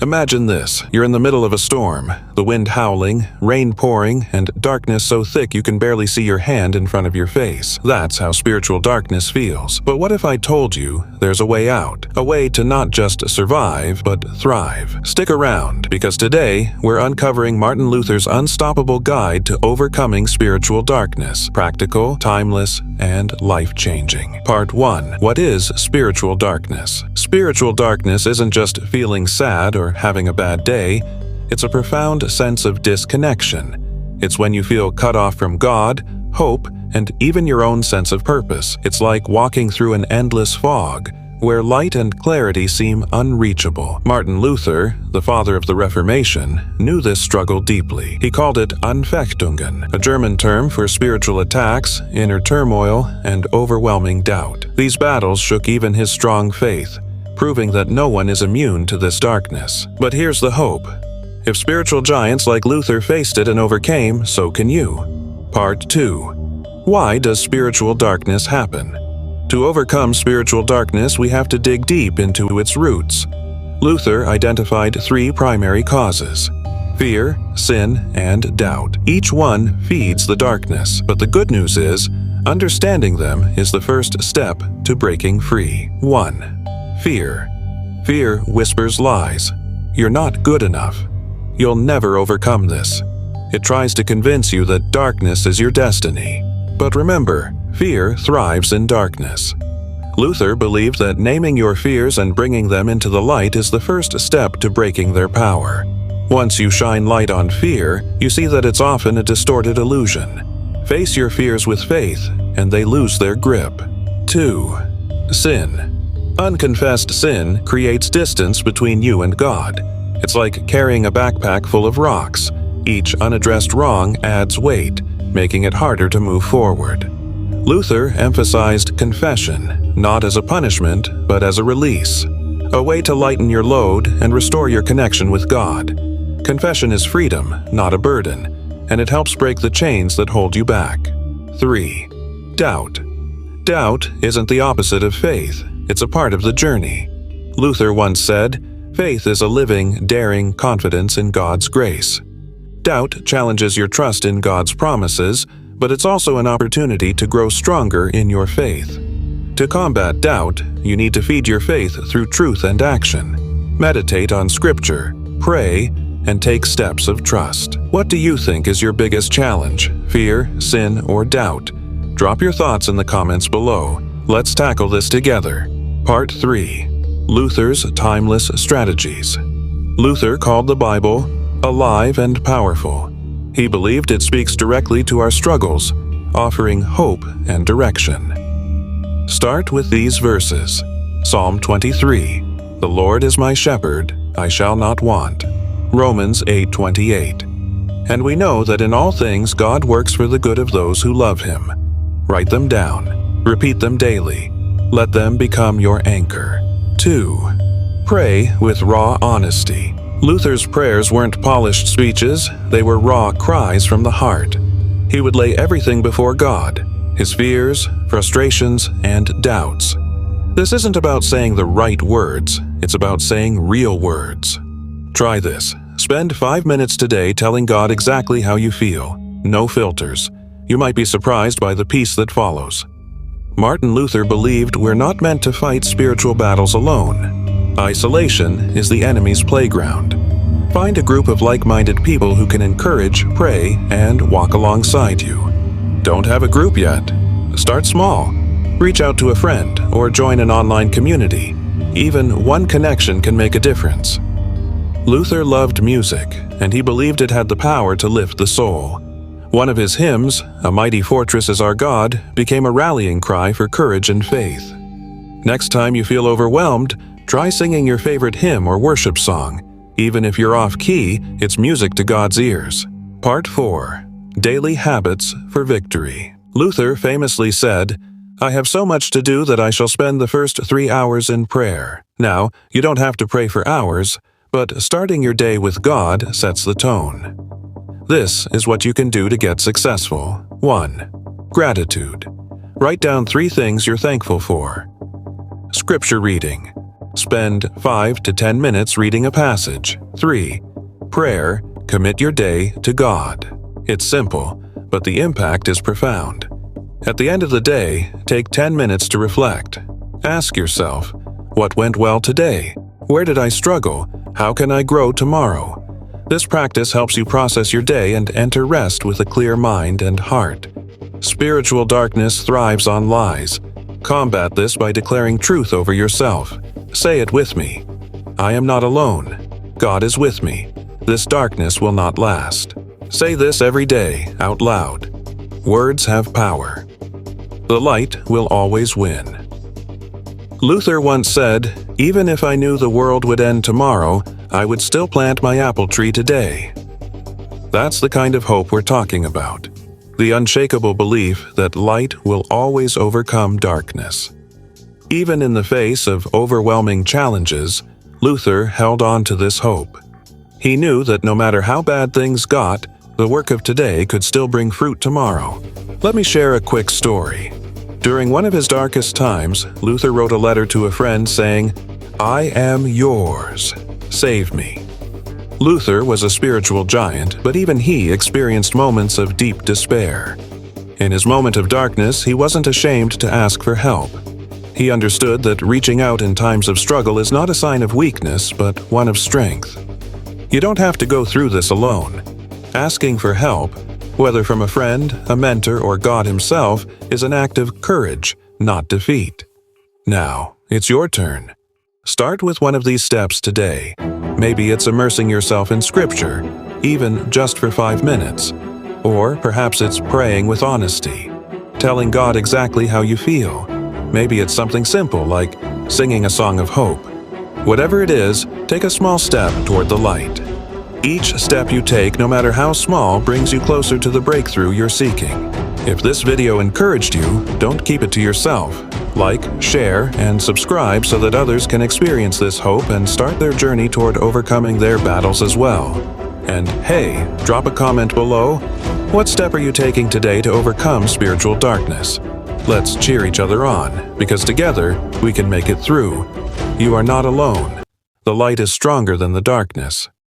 Imagine this. You're in the middle of a storm, the wind howling, rain pouring, and darkness so thick you can barely see your hand in front of your face. That's how spiritual darkness feels. But what if I told you there's a way out? A way to not just survive, but thrive. Stick around, because today we're uncovering Martin Luther's unstoppable guide to overcoming spiritual darkness. Practical, timeless, and life-changing. Part 1. What is spiritual darkness? Spiritual darkness isn't just feeling sad or having a bad day. It's a profound sense of disconnection. It's when you feel cut off from God, hope, and even your own sense of purpose. It's like walking through an endless fog, where light and clarity seem unreachable. Martin Luther, the father of the Reformation, knew this struggle deeply. He called it Anfechtungen, a German term for spiritual attacks, inner turmoil, and overwhelming doubt. These battles shook even his strong faith, proving that no one is immune to this darkness. But here's the hope. If spiritual giants like Luther faced it and overcame, so can you. Part 2. Why does spiritual darkness happen? To overcome spiritual darkness, we have to dig deep into its roots. Luther identified 3 primary causes: fear, sin, and doubt. Each one feeds the darkness, but the good news is, understanding them is the first step to breaking free. 1. Fear. Fear whispers lies. You're not good enough. You'll never overcome this. It tries to convince you that darkness is your destiny. But remember, fear thrives in darkness. Luther believed that naming your fears and bringing them into the light is the first step to breaking their power. Once you shine light on fear, you see that it's often a distorted illusion. Face your fears with faith, and they lose their grip. 2. Sin. Unconfessed sin creates distance between you and God. It's like carrying a backpack full of rocks. Each unaddressed wrong adds weight, making it harder to move forward. Luther emphasized confession, not as a punishment, but as a release, a way to lighten your load and restore your connection with God. Confession is freedom, not a burden, and it helps break the chains that hold you back. 3. Doubt. Doubt isn't the opposite of faith. It's a part of the journey. Luther once said, "Faith is a living, daring confidence in God's grace." Doubt challenges your trust in God's promises, but it's also an opportunity to grow stronger in your faith. To combat doubt, you need to feed your faith through truth and action. Meditate on Scripture, pray, and take steps of trust. What do you think is your biggest challenge? Fear, sin, or doubt? Drop your thoughts in the comments below. Let's tackle this together. Part 3. Luther's Timeless Strategies. Luther called the Bible alive and powerful. He believed it speaks directly to our struggles, offering hope and direction. Start with these verses. Psalm 23. The Lord is my shepherd, I shall not want. Romans 8:28. And we know that in all things God works for the good of those who love Him. Write them down. Repeat them daily. Let them become your anchor. 2. Pray with raw honesty. Luther's prayers weren't polished speeches, they were raw cries from the heart. He would lay everything before God, his fears, frustrations, and doubts. This isn't about saying the right words, it's about saying real words. Try this. Spend 5 minutes today telling God exactly how you feel. No filters. You might be surprised by the peace that follows. Martin Luther believed we're not meant to fight spiritual battles alone. Isolation is the enemy's playground. Find a group of like-minded people who can encourage, pray, and walk alongside you. Don't have a group yet? Start small. Reach out to a friend or join an online community. Even one connection can make a difference. Luther loved music, and he believed it had the power to lift the soul. One of his hymns, "A Mighty Fortress is Our God," became a rallying cry for courage and faith. Next time you feel overwhelmed, try singing your favorite hymn or worship song. Even if you're off-key, it's music to God's ears. Part 4. Daily Habits for Victory. Luther famously said, "I have so much to do that I shall spend the first 3 hours in prayer." Now, you don't have to pray for hours, but starting your day with God sets the tone. This is what you can do to get successful. 1. Gratitude. Write down 3 things you're thankful for. Scripture reading. Spend 5 to 10 minutes reading a passage. 3. Prayer. Commit your day to God. It's simple, but the impact is profound. At the end of the day, take 10 minutes to reflect. Ask yourself, what went well today? Where did I struggle? How can I grow tomorrow? This practice helps you process your day and enter rest with a clear mind and heart. Spiritual darkness thrives on lies. Combat this by declaring truth over yourself. Say it with me. I am not alone. God is with me. This darkness will not last. Say this every day, out loud. Words have power. The light will always win. Luther once said, "Even if I knew the world would end tomorrow, I would still plant my apple tree today." That's the kind of hope we're talking about. The unshakable belief that light will always overcome darkness. Even in the face of overwhelming challenges, Luther held on to this hope. He knew that no matter how bad things got, the work of today could still bring fruit tomorrow. Let me share a quick story. During one of his darkest times, Luther wrote a letter to a friend saying, "I am yours. Save me." Luther was a spiritual giant, but even he experienced moments of deep despair. In his moment of darkness, he wasn't ashamed to ask for help. He understood that reaching out in times of struggle is not a sign of weakness, but one of strength. You don't have to go through this alone. Asking for help, whether from a friend, a mentor, or God himself, is an act of courage, not defeat. Now, it's your turn. Start with one of these steps today. Maybe it's immersing yourself in Scripture, even just for 5 minutes. Or perhaps it's praying with honesty, telling God exactly how you feel. Maybe it's something simple like singing a song of hope. Whatever it is, take a small step toward the light. Each step you take, no matter how small, brings you closer to the breakthrough you're seeking. If this video encouraged you, don't keep it to yourself. Like, share, and subscribe so that others can experience this hope and start their journey toward overcoming their battles as well. And hey, drop a comment below. What step are you taking today to overcome spiritual darkness? Let's cheer each other on, because together we can make it through. You are not alone. The light is stronger than the darkness.